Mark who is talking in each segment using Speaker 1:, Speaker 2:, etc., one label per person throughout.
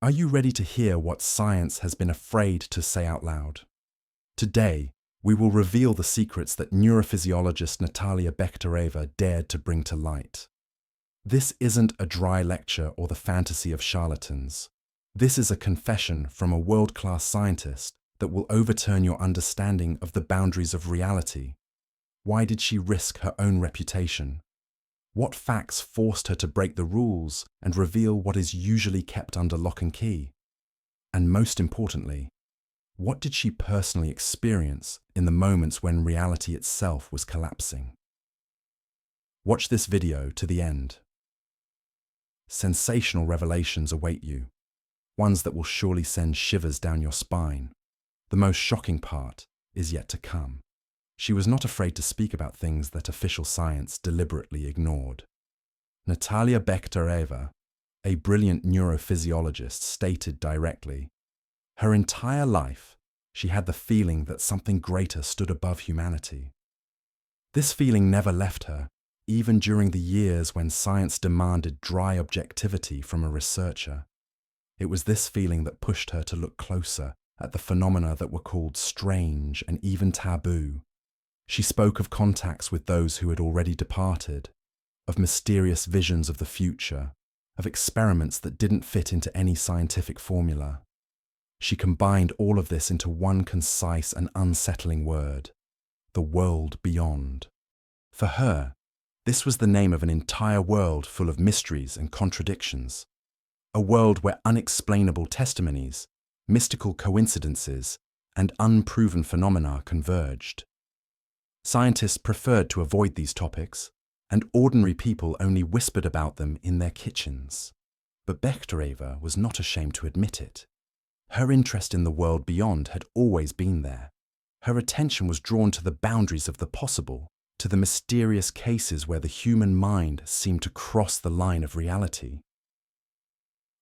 Speaker 1: Are you ready to hear what science has been afraid to say out loud? Today, we will reveal the secrets that neurophysiologist Natalia Bekhtereva dared to bring to light. This isn't a dry lecture or the fantasy of charlatans. This is a confession from a world-class scientist that will overturn your understanding of the boundaries of reality. Why did she risk her own reputation? What facts forced her to break the rules and reveal what is usually kept under lock and key? And most importantly, what did she personally experience in the moments when reality itself was collapsing? Watch this video to the end. Sensational revelations await you, ones that will surely send shivers down your spine. The most shocking part is yet to come. She was not afraid to speak about things that official science deliberately ignored. Natalia Bekhtereva, a brilliant neurophysiologist, stated directly, her entire life, she had the feeling that something greater stood above humanity. This feeling never left her, even during the years when science demanded dry objectivity from a researcher. It was this feeling that pushed her to look closer at the phenomena that were called strange and even taboo. She spoke of contacts with those who had already departed, of mysterious visions of the future, of experiments that didn't fit into any scientific formula. She combined all of this into one concise and unsettling word: the world beyond. For her, this was the name of an entire world full of mysteries and contradictions, a world where unexplainable testimonies, mystical coincidences, and unproven phenomena converged. Scientists preferred to avoid these topics, and ordinary people only whispered about them in their kitchens. But Bekhtereva was not ashamed to admit it. Her interest in the world beyond had always been there. Her attention was drawn to the boundaries of the possible, to the mysterious cases where the human mind seemed to cross the line of reality.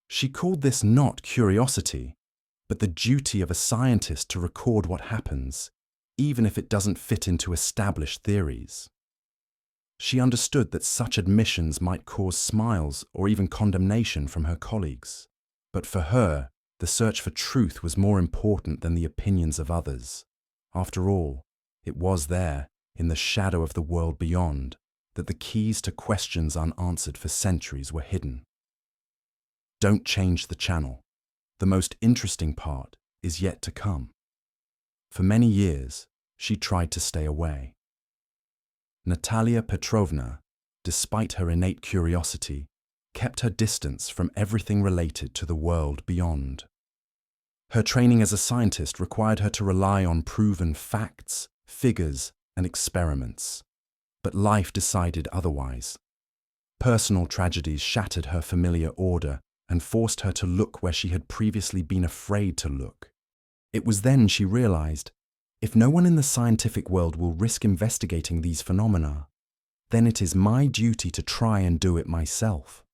Speaker 1: She called this not curiosity, but the duty of a scientist to record what happens, even if it doesn't fit into established theories. She understood that such admissions might cause smiles or even condemnation from her colleagues. But for her, the search for truth was more important than the opinions of others. After all, it was there, in the shadow of the world beyond, that the keys to questions unanswered for centuries were hidden. Don't change the channel. The most interesting part is yet to come. For many years, she tried to stay away. Natalia Petrovna, despite her innate curiosity, kept her distance from everything related to the world beyond. Her training as a scientist required her to rely on proven facts, figures, and experiments. But life decided otherwise. Personal tragedies shattered her familiar order and forced her to look where she had previously been afraid to look. It was then she realized, if no one in the scientific world will risk investigating these phenomena, then it is my duty to try and do it myself.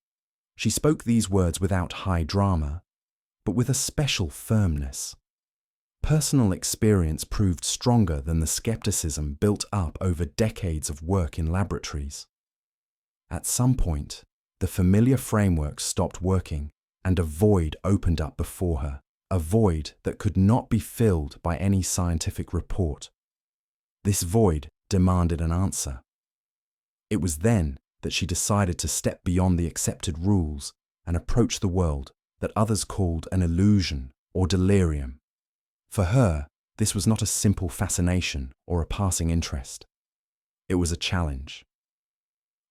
Speaker 1: She spoke these words without high drama, but with a special firmness. Personal experience proved stronger than the skepticism built up over decades of work in laboratories. At some point, the familiar framework stopped working and a void opened up before her, a void that could not be filled by any scientific report. This void demanded an answer. It was then that she decided to step beyond the accepted rules and approach the world that others called an illusion or delirium. For her, this was not a simple fascination or a passing interest. It was a challenge.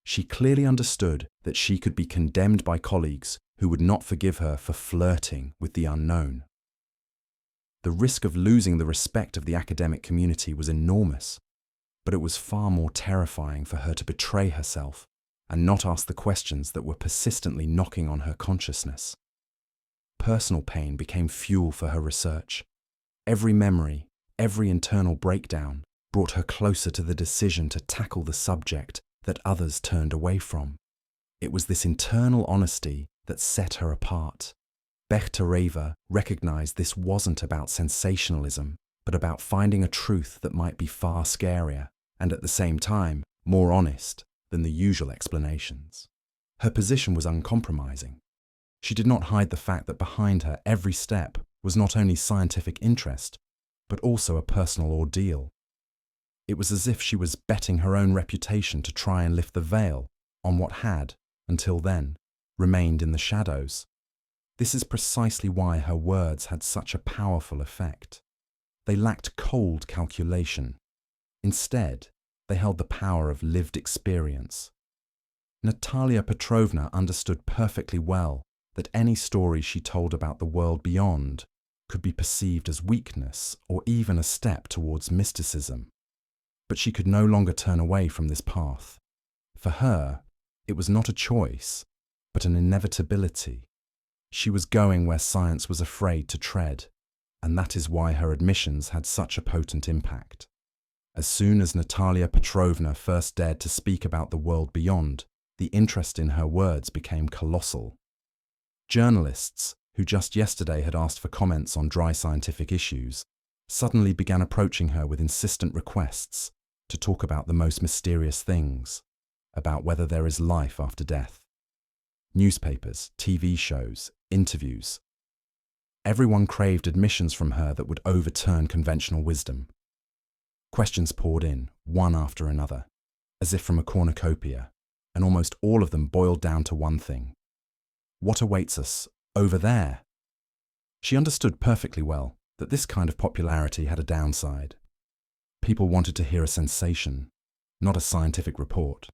Speaker 1: She clearly understood that she could be condemned by colleagues who would not forgive her for flirting with the unknown. The risk of losing the respect of the academic community was enormous, but it was far more terrifying for her to betray herself and not ask the questions that were persistently knocking on her consciousness. Personal pain became fuel for her research. Every memory, every internal breakdown brought her closer to the decision to tackle the subject that others turned away from. It was this internal honesty that set her apart. Bekhtereva recognized this wasn't about sensationalism, but about finding a truth that might be far scarier, and at the same time, more honest than the usual explanations. Her position was uncompromising. She did not hide the fact that behind her every step was not only scientific interest, but also a personal ordeal. It was as if she was betting her own reputation to try and lift the veil on what had, until then, remained in the shadows. This is precisely why her words had such a powerful effect. They lacked cold calculation. Instead, they held the power of lived experience. Natalia Petrovna understood perfectly well that any story she told about the world beyond could be perceived as weakness or even a step towards mysticism. But she could no longer turn away from this path. For her, it was not a choice, but an inevitability. She was going where science was afraid to tread, and that is why her admissions had such a potent impact. As soon as Natalia Petrovna first dared to speak about the world beyond, the interest in her words became colossal. Journalists, who just yesterday had asked for comments on dry scientific issues, suddenly began approaching her with insistent requests to talk about the most mysterious things, about whether there is life after death. Newspapers, TV shows, interviews. Everyone craved admissions from her that would overturn conventional wisdom. Questions poured in, one after another, as if from a cornucopia, and almost all of them boiled down to one thing. What awaits us over there? She understood perfectly well that this kind of popularity had a downside. People wanted to hear a sensation, not a scientific report.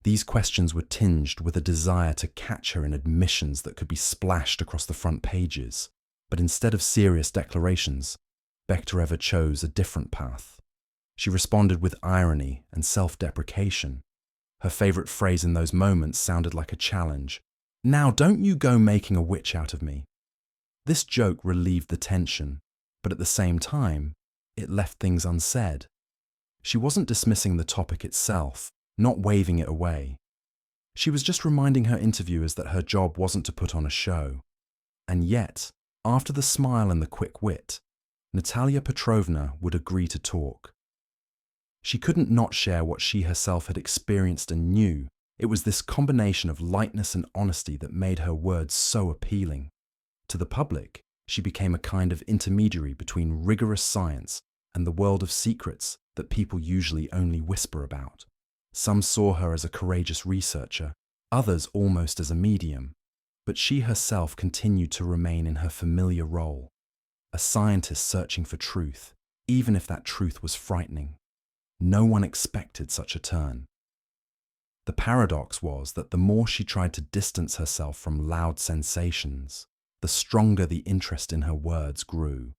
Speaker 1: These questions were tinged with a desire to catch her in admissions that could be splashed across the front pages. But instead of serious declarations, Bekhtereva chose a different path. She responded with irony and self-deprecation. Her favorite phrase in those moments sounded like a challenge. "Now don't you go making a witch out of me." This joke relieved the tension, but at the same time, it left things unsaid. She wasn't dismissing the topic itself, not waving it away. She was just reminding her interviewers that her job wasn't to put on a show. And yet, after the smile and the quick wit, Natalia Petrovna would agree to talk. She couldn't not share what she herself had experienced and knew. It was this combination of lightness and honesty that made her words so appealing. To the public, she became a kind of intermediary between rigorous science and the world of secrets that people usually only whisper about. Some saw her as a courageous researcher, others almost as a medium, but she herself continued to remain in her familiar role, a scientist searching for truth, even if that truth was frightening. No one expected such a turn. The paradox was that the more she tried to distance herself from loud sensations, the stronger the interest in her words grew.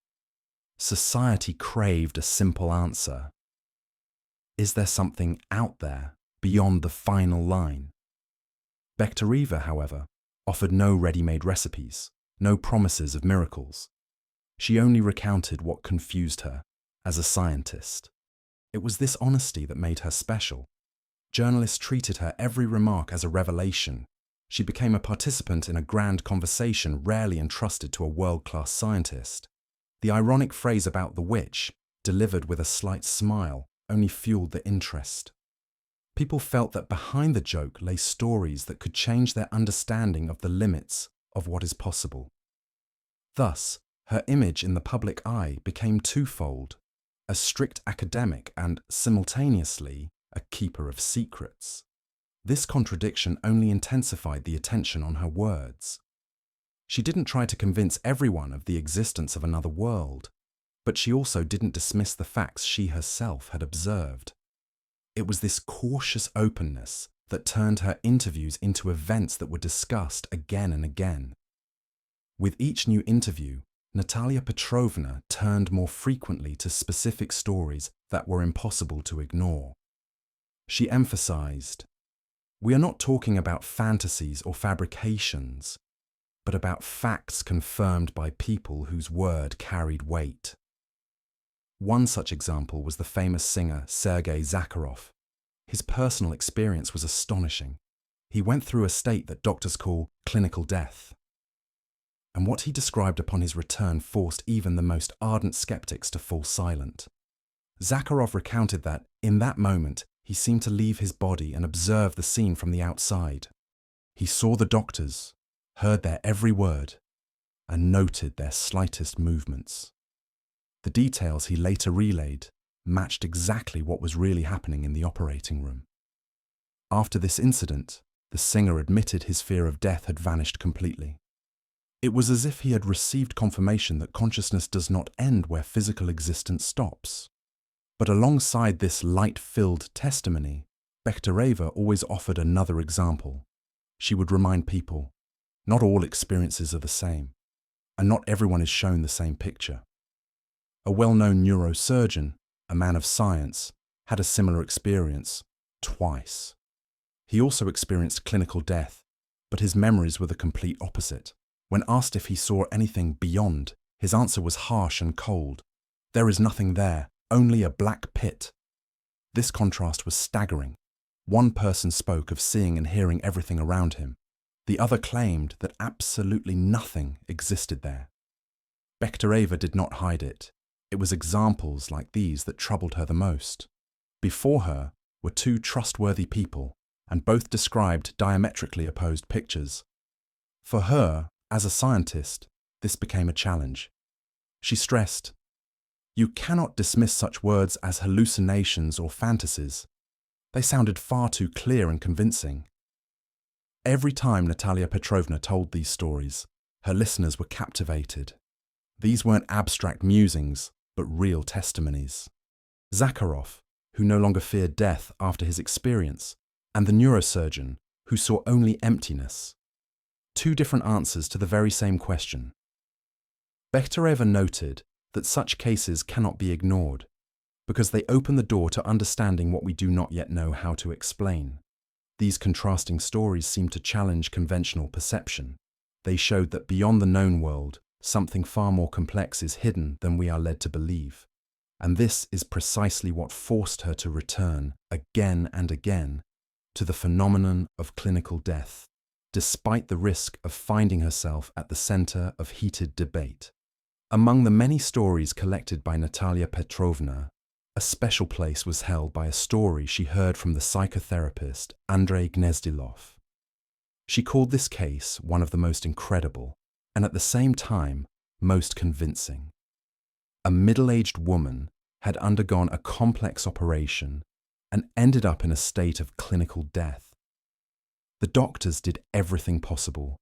Speaker 1: Society craved a simple answer. Is there something out there beyond the final line? Bekhtereva, however, offered no ready-made recipes, no promises of miracles. She only recounted what confused her as a scientist. It was this honesty that made her special. Journalists treated her every remark as a revelation. She became a participant in a grand conversation rarely entrusted to a world-class scientist. The ironic phrase about the witch, delivered with a slight smile, only fueled the interest. People felt that behind the joke lay stories that could change their understanding of the limits of what is possible. Thus, her image in the public eye became twofold: a strict academic and, simultaneously, a keeper of secrets. This contradiction only intensified the attention on her words. She didn't try to convince everyone of the existence of another world, but she also didn't dismiss the facts she herself had observed. It was this cautious openness that turned her interviews into events that were discussed again and again. With each new interview, Natalia Petrovna turned more frequently to specific stories that were impossible to ignore. She emphasized, "We are not talking about fantasies or fabrications, but about facts confirmed by people whose word carried weight." One such example was the famous singer Sergei Zakharov. His personal experience was astonishing. He went through a state that doctors call clinical death. And what he described upon his return forced even the most ardent skeptics to fall silent. Zakharov recounted that, in that moment, he seemed to leave his body and observe the scene from the outside. He saw the doctors, heard their every word, and noted their slightest movements. The details he later relayed matched exactly what was really happening in the operating room. After this incident, the singer admitted his fear of death had vanished completely. It was as if he had received confirmation that consciousness does not end where physical existence stops. But alongside this light-filled testimony, Bekhtereva always offered another example. She would remind people, not all experiences are the same, and not everyone is shown the same picture. A well-known neurosurgeon, a man of science, had a similar experience twice. He also experienced clinical death, but his memories were the complete opposite. When asked if he saw anything beyond, his answer was harsh and cold. There is nothing there, only a black pit. This contrast was staggering. One person spoke of seeing and hearing everything around him. The other claimed that absolutely nothing existed there. Bekhtereva did not hide it. It was examples like these that troubled her the most. Before her were two trustworthy people, and both described diametrically opposed pictures. For her, as a scientist, this became a challenge. She stressed, "You cannot dismiss such words as hallucinations or fantasies. They sounded far too clear and convincing." Every time Natalia Petrovna told these stories, her listeners were captivated. These weren't abstract musings, but real testimonies. Zakharov, who no longer feared death after his experience, and the neurosurgeon, who saw only emptiness. Two different answers to the very same question. Bekhtereva noted that such cases cannot be ignored, because they open the door to understanding what we do not yet know how to explain. These contrasting stories seem to challenge conventional perception. They showed that beyond the known world, something far more complex is hidden than we are led to believe. And this is precisely what forced her to return, again and again, to the phenomenon of clinical death, despite the risk of finding herself at the center of heated debate. Among the many stories collected by Natalia Petrovna, a special place was held by a story she heard from the psychotherapist Andrei Gnezdilov. She called this case one of the most incredible, and at the same time, most convincing. A middle-aged woman had undergone a complex operation and ended up in a state of clinical death. The doctors did everything possible,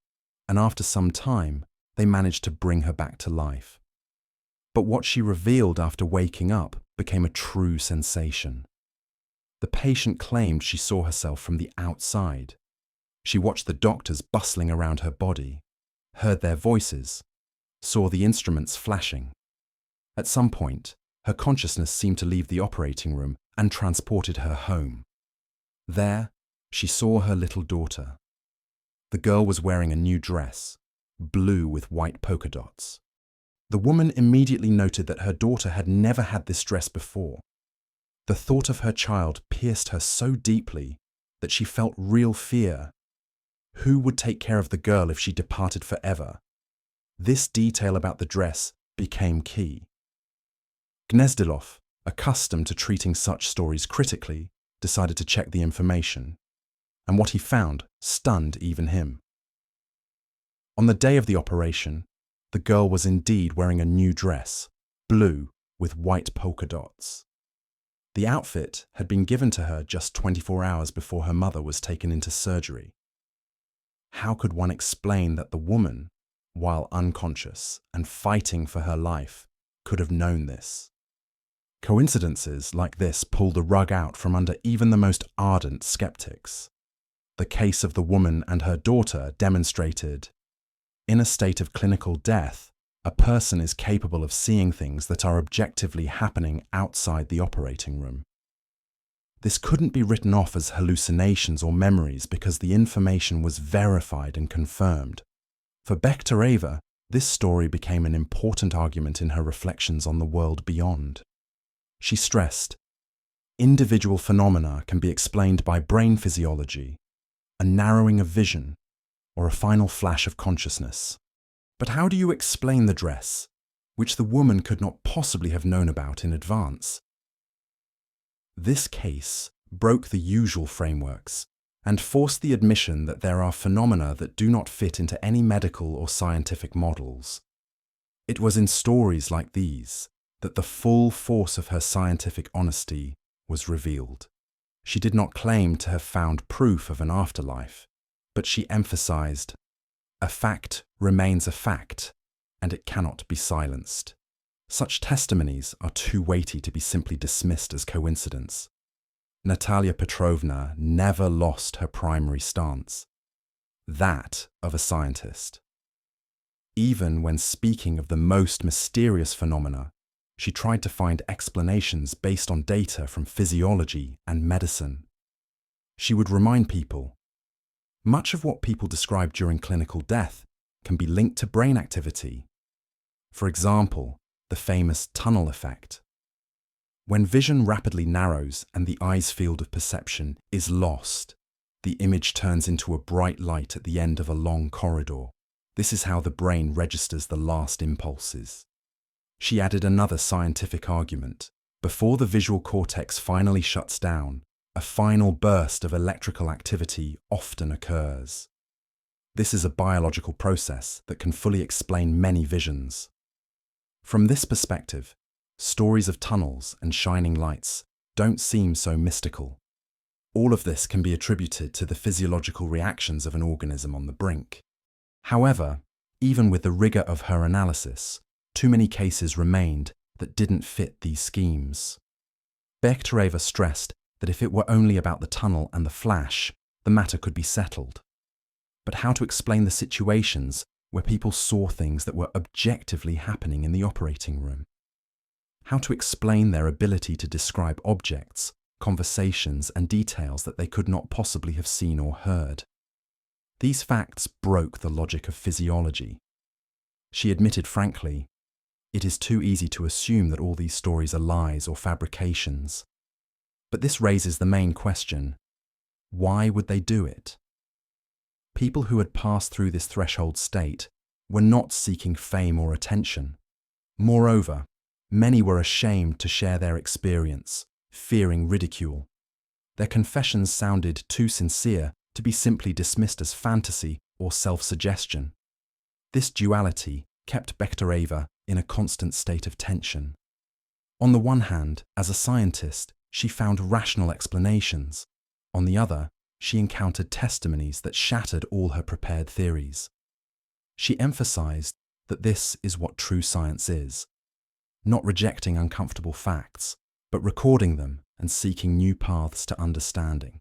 Speaker 1: and after some time, they managed to bring her back to life. But what she revealed after waking up became a true sensation. The patient claimed she saw herself from the outside. She watched the doctors bustling around her body, heard their voices, saw the instruments flashing. At some point, her consciousness seemed to leave the operating room and transported her home. There, she saw her little daughter. The girl was wearing a new dress, blue with white polka dots. The woman immediately noted that her daughter had never had this dress before. The thought of her child pierced her so deeply that she felt real fear. Who would take care of the girl if she departed forever? This detail about the dress became key. Gnezdilov, accustomed to treating such stories critically, decided to check the information, and what he found stunned even him. On the day of the operation, the girl was indeed wearing a new dress, blue with white polka dots. The outfit had been given to her just 24 hours before her mother was taken into surgery. How could one explain that the woman, while unconscious and fighting for her life, could have known this? Coincidences like this pull the rug out from under even the most ardent skeptics. The case of the woman and her daughter demonstrated, in a state of clinical death, a person is capable of seeing things that are objectively happening outside the operating room. This couldn't be written off as hallucinations or memories because the information was verified and confirmed. For Bekhtereva, this story became an important argument in her reflections on the world beyond. She stressed, individual phenomena can be explained by brain physiology, a narrowing of vision, or a final flash of consciousness. But how do you explain the dress, which the woman could not possibly have known about in advance? This case broke the usual frameworks and forced the admission that there are phenomena that do not fit into any medical or scientific models. It was in stories like these that the full force of her scientific honesty was revealed. She did not claim to have found proof of an afterlife, but she emphasized, "A fact remains a fact, and it cannot be silenced." Such testimonies are too weighty to be simply dismissed as coincidence. Natalia Petrovna never lost her primary stance, that of a scientist. Even when speaking of the most mysterious phenomena, she tried to find explanations based on data from physiology and medicine. She would remind people, much of what people describe during clinical death can be linked to brain activity. For example, the famous tunnel effect. When vision rapidly narrows and the eye's field of perception is lost, the image turns into a bright light at the end of a long corridor. This is how the brain registers the last impulses. She added another scientific argument. Before the visual cortex finally shuts down, a final burst of electrical activity often occurs. This is a biological process that can fully explain many visions. From this perspective, stories of tunnels and shining lights don't seem so mystical. All of this can be attributed to the physiological reactions of an organism on the brink. However, even with the rigor of her analysis, too many cases remained that didn't fit these schemes. Bekhtereva stressed that if it were only about the tunnel and the flash, the matter could be settled. But how to explain the situations where people saw things that were objectively happening in the operating room? How to explain their ability to describe objects, conversations, and details that they could not possibly have seen or heard? These facts broke the logic of physiology. She admitted frankly, "It is too easy to assume that all these stories are lies or fabrications." But this raises the main question: why would they do it? People who had passed through this threshold state were not seeking fame or attention. Moreover, many were ashamed to share their experience, fearing ridicule. Their confessions sounded too sincere to be simply dismissed as fantasy or self-suggestion. This duality kept Bekhtereva in a constant state of tension. On the one hand, as a scientist, she found rational explanations. On the other, she encountered testimonies that shattered all her prepared theories. She emphasized that this is what true science is, not rejecting uncomfortable facts, but recording them and seeking new paths to understanding.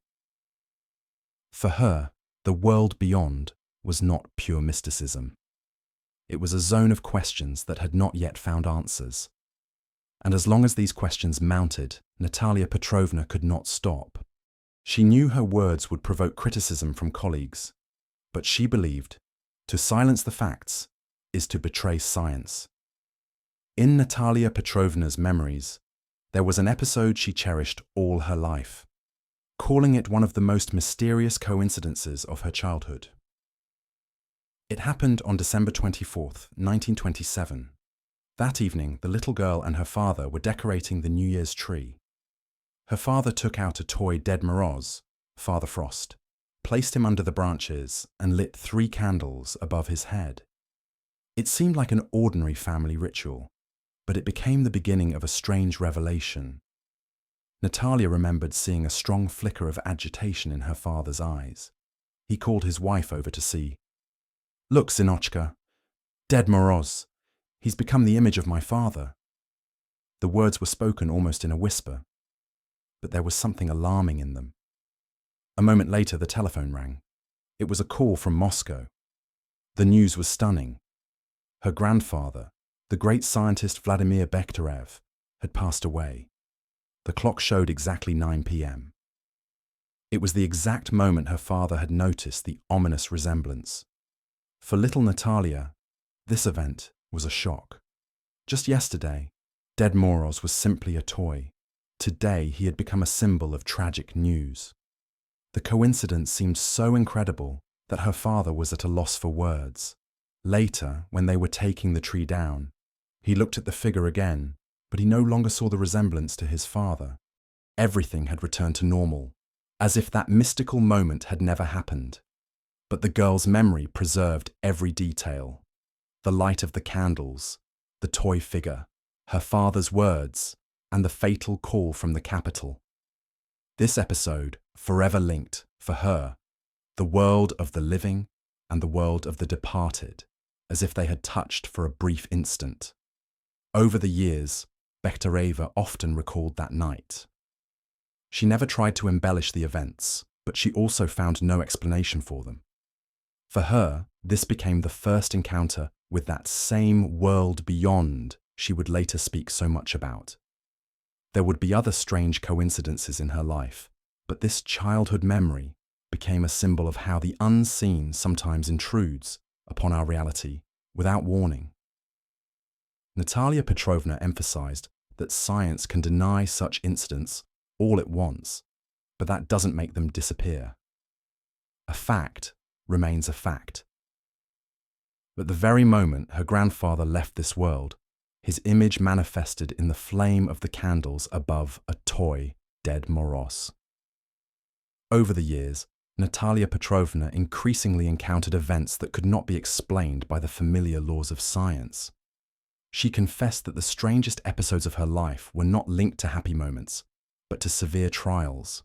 Speaker 1: For her, the world beyond was not pure mysticism. It was a zone of questions that had not yet found answers. And as long as these questions mounted, Natalia Petrovna could not stop. She knew her words would provoke criticism from colleagues, but she believed to silence the facts is to betray science. In Natalia Petrovna's memories, there was an episode she cherished all her life, calling it one of the most mysterious coincidences of her childhood. It happened on December 24th, 1927. That evening, the little girl and her father were decorating the New Year's tree. Her father took out a toy Dead Moroz, Father Frost, placed him under the branches, and lit 3 candles above his head. It seemed like an ordinary family ritual, but it became the beginning of a strange revelation. Natalia remembered seeing a strong flicker of agitation in her father's eyes. He called his wife over to see. "Look, Synochka, Dead Moroz. He's become the image of my father." The words were spoken almost in a whisper, but there was something alarming in them. A moment later, the telephone rang. It was a call from Moscow. The news was stunning. Her grandfather, the great scientist Vladimir Bekhtereva, had passed away. The clock showed exactly 9 p.m. It was the exact moment her father had noticed the ominous resemblance. For little Natalia, this event was a shock. Just yesterday, Dead Moroz was simply a toy. Today, he had become a symbol of tragic news. The coincidence seemed so incredible that her father was at a loss for words. Later, when they were taking the tree down, he looked at the figure again, but he no longer saw the resemblance to his father. Everything had returned to normal. as if that mystical moment had never happened. But the girl's memory preserved every detail: the light of the candles, the toy figure, her father's words, and the fatal call from the Capitol. This episode forever linked, for her, the world of the living and the world of the departed, as if they had touched for a brief instant. Over the years, Bekhtereva often recalled that night. She never tried to embellish the events, but she also found no explanation for them. For her, this became the first encounter with that same world beyond she would later speak so much about. There would be other strange coincidences in her life, but this childhood memory became a symbol of how the unseen sometimes intrudes upon our reality without warning. Natalia Petrovna emphasized that science can deny such incidents all it wants, but that doesn't make them disappear. A fact remains a fact. At the very moment her grandfather left this world, his image manifested in the flame of the candles above a toy dead Moroz. Over the years, Natalia Petrovna increasingly encountered events that could not be explained by the familiar laws of science. She confessed that the strangest episodes of her life were not linked to happy moments, but to severe trials.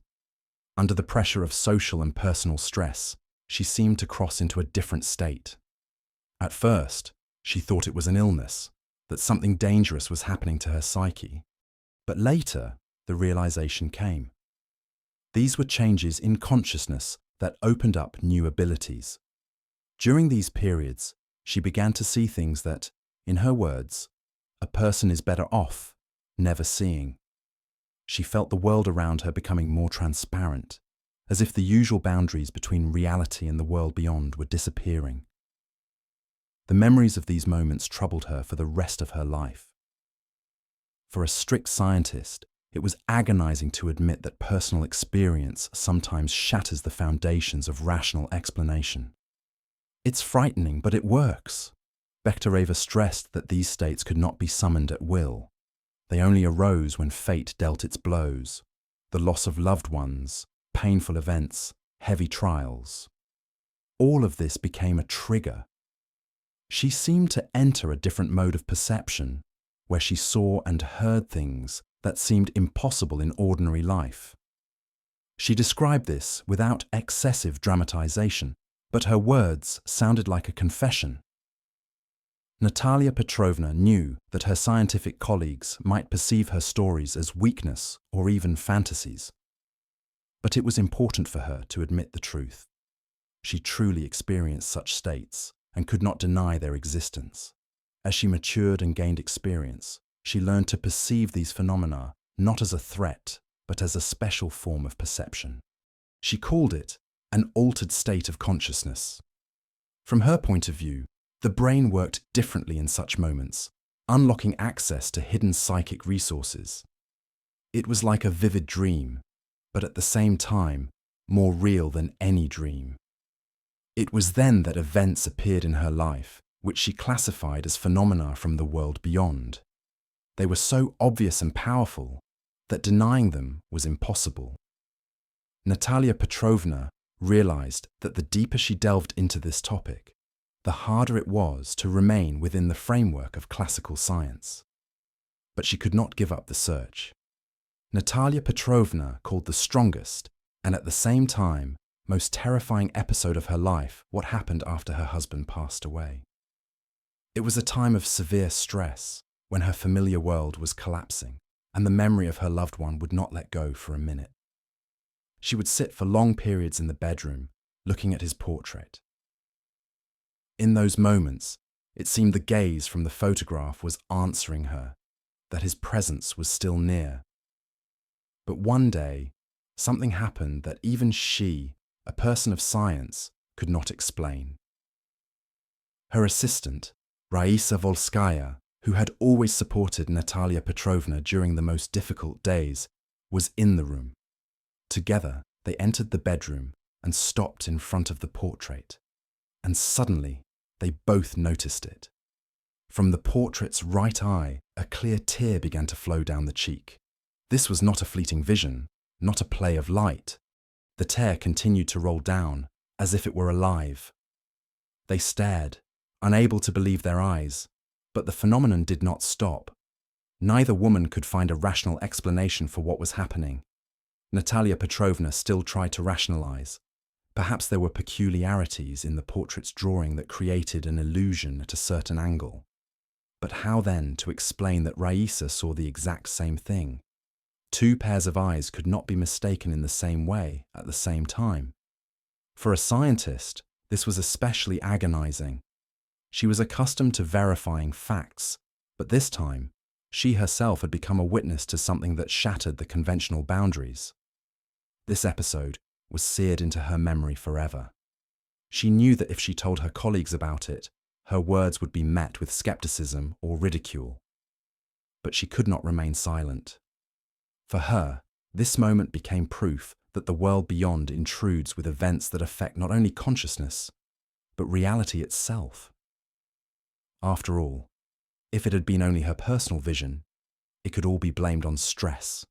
Speaker 1: Under the pressure of social and personal stress, she seemed to cross into a different state. At first, she thought it was an illness, that something dangerous was happening to her psyche. But later, the realization came. These were changes in consciousness that opened up new abilities. During these periods, she began to see things that, in her words, a person is better off never seeing. She felt the world around her becoming more transparent, as if the usual boundaries between reality and the world beyond were disappearing. The memories of these moments troubled her for the rest of her life. For a strict scientist, it was agonizing to admit that personal experience sometimes shatters the foundations of rational explanation. It's frightening, but it works. Bekhtereva stressed that these states could not be summoned at will. They only arose when fate dealt its blows: the loss of loved ones, painful events, heavy trials. All of this became a trigger. She seemed to enter a different mode of perception, where she saw and heard things that seemed impossible in ordinary life. She described this without excessive dramatization, but her words sounded like a confession. Natalia Petrovna knew that her scientific colleagues might perceive her stories as weakness or even fantasies. But it was important for her to admit the truth. She truly experienced such states and could not deny their existence. As she matured and gained experience, she learned to perceive these phenomena not as a threat, but as a special form of perception. She called it an altered state of consciousness. From her point of view, the brain worked differently in such moments, unlocking access to hidden psychic resources. It was like a vivid dream, but at the same time, more real than any dream. It was then that events appeared in her life, which she classified as phenomena from the world beyond. They were so obvious and powerful that denying them was impossible. Natalia Petrovna realized that the deeper she delved into this topic, the harder it was to remain within the framework of classical science. But she could not give up the search. Natalia Petrovna called the strongest and at the same time most terrifying episode of her life what happened after her husband passed away. It was a time of severe stress when her familiar world was collapsing and the memory of her loved one would not let go for a minute. She would sit for long periods in the bedroom, looking at his portrait. In those moments, it seemed the gaze from the photograph was answering her, that his presence was still near. But one day, something happened that even she, a person of science, could not explain. Her assistant, Raisa Volskaya, who had always supported Natalia Petrovna during the most difficult days, was in the room. Together, they entered the bedroom and stopped in front of the portrait. And suddenly, they both noticed it. From the portrait's right eye, a clear tear began to flow down the cheek. This was not a fleeting vision, not a play of light. The tear continued to roll down, as if it were alive. They stared, unable to believe their eyes, but the phenomenon did not stop. Neither woman could find a rational explanation for what was happening. Natalia Petrovna still tried to rationalize. Perhaps there were peculiarities in the portrait's drawing that created an illusion at a certain angle. But how then to explain that Raisa saw the exact same thing? Two pairs of eyes could not be mistaken in the same way at the same time. For a scientist, this was especially agonizing. She was accustomed to verifying facts, but this time, she herself had become a witness to something that shattered the conventional boundaries. This episode was seared into her memory forever. She knew that if she told her colleagues about it, her words would be met with skepticism or ridicule. But she could not remain silent. For her, this moment became proof that the world beyond intrudes with events that affect not only consciousness, but reality itself. After all, if it had been only her personal vision, it could all be blamed on stress.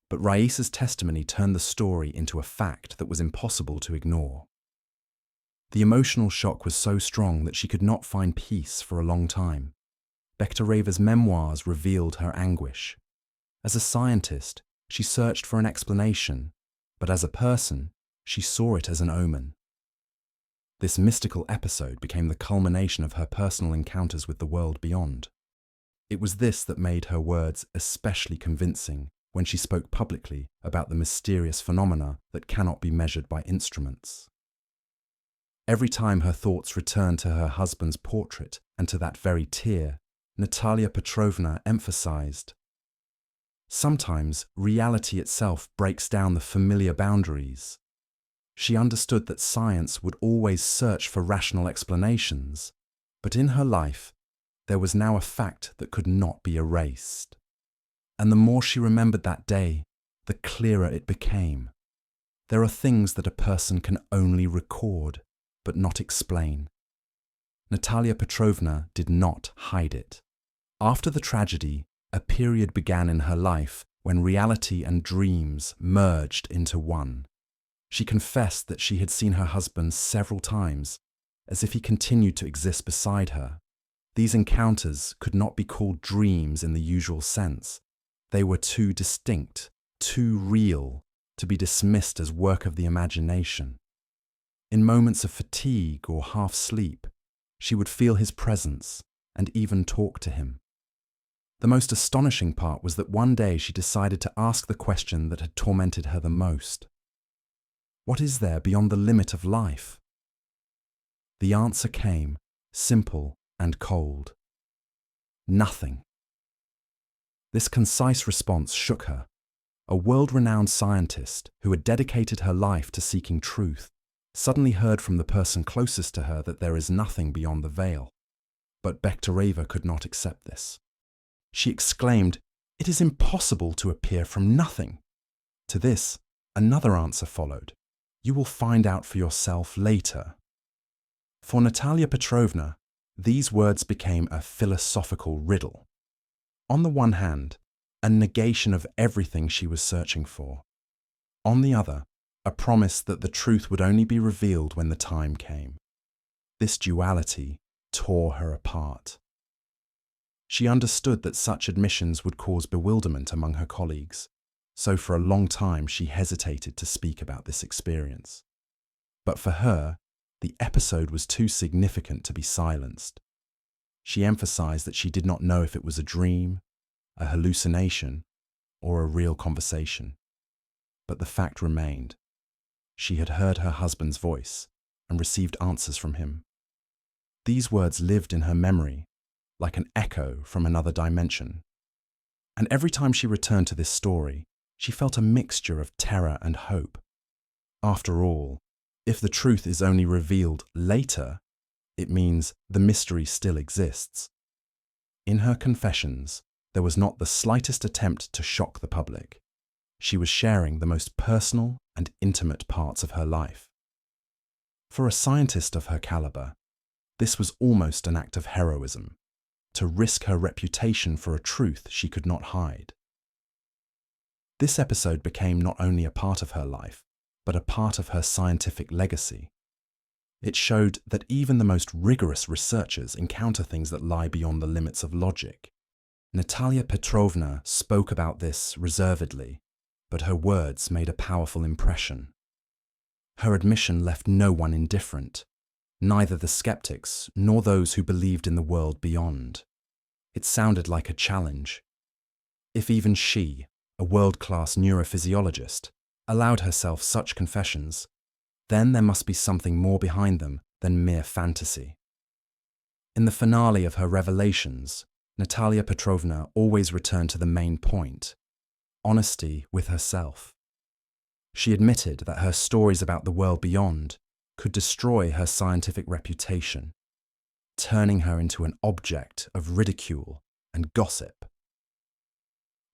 Speaker 1: But Raisa's testimony turned the story into a fact that was impossible to ignore. The emotional shock was so strong that she could not find peace for a long time. Bekhtereva's memoirs revealed her anguish. As a scientist, she searched for an explanation, but as a person, she saw it as an omen. This mystical episode became the culmination of her personal encounters with the world beyond. It was this that made her words especially convincing when she spoke publicly about the mysterious phenomena that cannot be measured by instruments. Every time her thoughts returned to her husband's portrait and to that very tear, Natalia Petrovna emphasized, sometimes reality itself breaks down the familiar boundaries. She understood that science would always search for rational explanations, but in her life, there was now a fact that could not be erased. And the more she remembered that day, the clearer it became. There are things that a person can only record, but not explain. Natalia Petrovna did not hide it. After the tragedy, a period began in her life when reality and dreams merged into one. She confessed that she had seen her husband several times, as if he continued to exist beside her. These encounters could not be called dreams in the usual sense. They were too distinct, too real, to be dismissed as work of the imagination. In moments of fatigue or half-sleep, she would feel his presence and even talk to him. The most astonishing part was that one day she decided to ask the question that had tormented her the most. What is there beyond the limit of life? The answer came, simple and cold. Nothing. This concise response shook her. A world-renowned scientist who had dedicated her life to seeking truth suddenly heard from the person closest to her that there is nothing beyond the veil. But Bekhtereva could not accept this. She exclaimed, "It is impossible to appear from nothing." To this, another answer followed. "You will find out for yourself later." For Natalia Petrovna, these words became a philosophical riddle. On the one hand, a negation of everything she was searching for. On the other, a promise that the truth would only be revealed when the time came. This duality tore her apart. She understood that such admissions would cause bewilderment among her colleagues, so for a long time she hesitated to speak about this experience. But for her, the episode was too significant to be silenced. She emphasized that she did not know if it was a dream, a hallucination, or a real conversation. But the fact remained. She had heard her husband's voice and received answers from him. These words lived in her memory, like an echo from another dimension. And every time she returned to this story, she felt a mixture of terror and hope. After all, if the truth is only revealed later, it means the mystery still exists. In her confessions, there was not the slightest attempt to shock the public. She was sharing the most personal and intimate parts of her life. For a scientist of her caliber, this was almost an act of heroism, to risk her reputation for a truth she could not hide. This episode became not only a part of her life, but a part of her scientific legacy. It showed that even the most rigorous researchers encounter things that lie beyond the limits of logic. Natalia Petrovna spoke about this reservedly, but her words made a powerful impression. Her admission left no one indifferent, neither the skeptics nor those who believed in the world beyond. It sounded like a challenge. If even she, a world-class neurophysiologist, allowed herself such confessions, then there must be something more behind them than mere fantasy. In the finale of her revelations, Natalia Petrovna always returned to the main point: honesty with herself. She admitted that her stories about the world beyond could destroy her scientific reputation, turning her into an object of ridicule and gossip.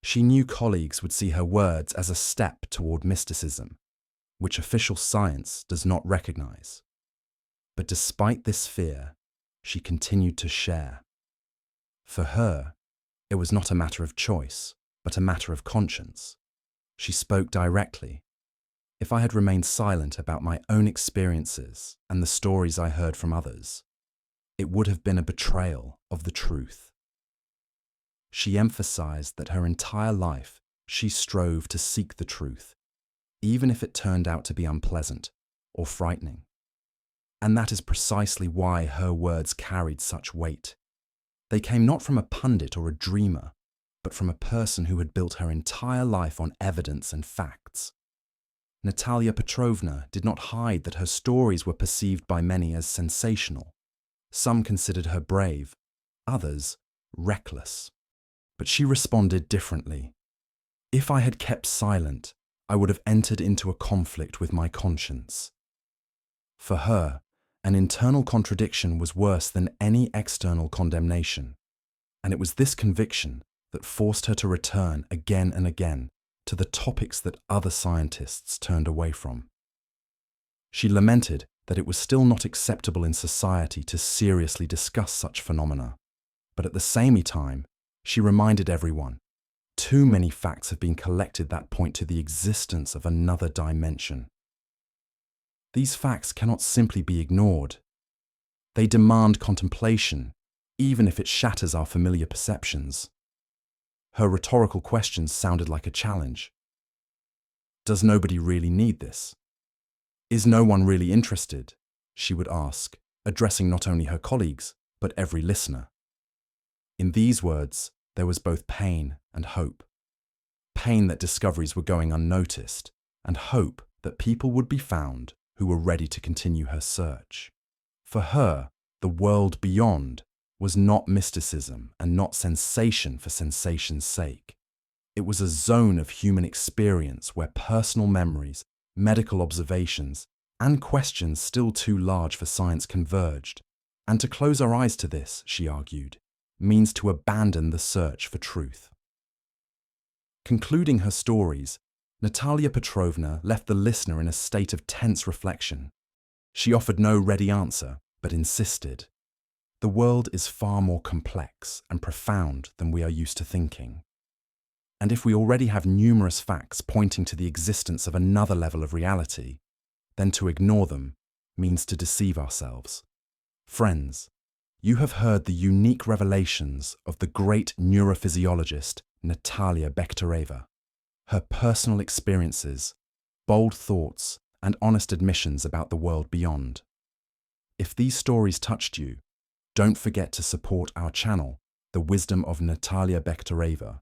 Speaker 1: She knew colleagues would see her words as a step toward mysticism, which official science does not recognize. But despite this fear, she continued to share. For her, it was not a matter of choice, but a matter of conscience. She spoke directly. If I had remained silent about my own experiences and the stories I heard from others, it would have been a betrayal of the truth. She emphasized that her entire life she strove to seek the truth, even if it turned out to be unpleasant or frightening. And that is precisely why her words carried such weight. They came not from a pundit or a dreamer, but from a person who had built her entire life on evidence and facts. Natalia Petrovna did not hide that her stories were perceived by many as sensational. Some considered her brave, others reckless. But she responded differently. If I had kept silent, I would have entered into a conflict with my conscience. For her, an internal contradiction was worse than any external condemnation, and it was this conviction that forced her to return again and again to the topics that other scientists turned away from. She lamented that it was still not acceptable in society to seriously discuss such phenomena, but at the same time, she reminded everyone, too many facts have been collected that point to the existence of another dimension. These facts cannot simply be ignored. They demand contemplation, even if it shatters our familiar perceptions. Her rhetorical questions sounded like a challenge. Does nobody really need this? Is no one really interested? She would ask, addressing not only her colleagues, but every listener. In these words, there was both pain and hope. Pain that discoveries were going unnoticed, and hope that people would be found who were ready to continue her search. For her, the world beyond was not mysticism and not sensation for sensation's sake. It was a zone of human experience where personal memories, medical observations, and questions still too large for science converged. And to close our eyes to this, she argued, means to abandon the search for truth. Concluding her stories, Natalia Petrovna left the listener in a state of tense reflection. She offered no ready answer, but insisted. The world is far more complex and profound than we are used to thinking. And if we already have numerous facts pointing to the existence of another level of reality, then to ignore them means to deceive ourselves. Friends, you have heard the unique revelations of the great neurophysiologist Natalia Bekhtereva. Her personal experiences, bold thoughts, and honest admissions about the world beyond. If these stories touched you, don't forget to support our channel, The Wisdom of Natalia Bekhtereva.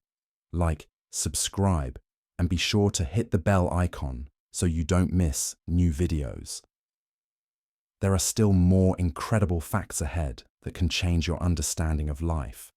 Speaker 1: Like, subscribe, and be sure to hit the bell icon so you don't miss new videos. There are still more incredible facts ahead that can change your understanding of life.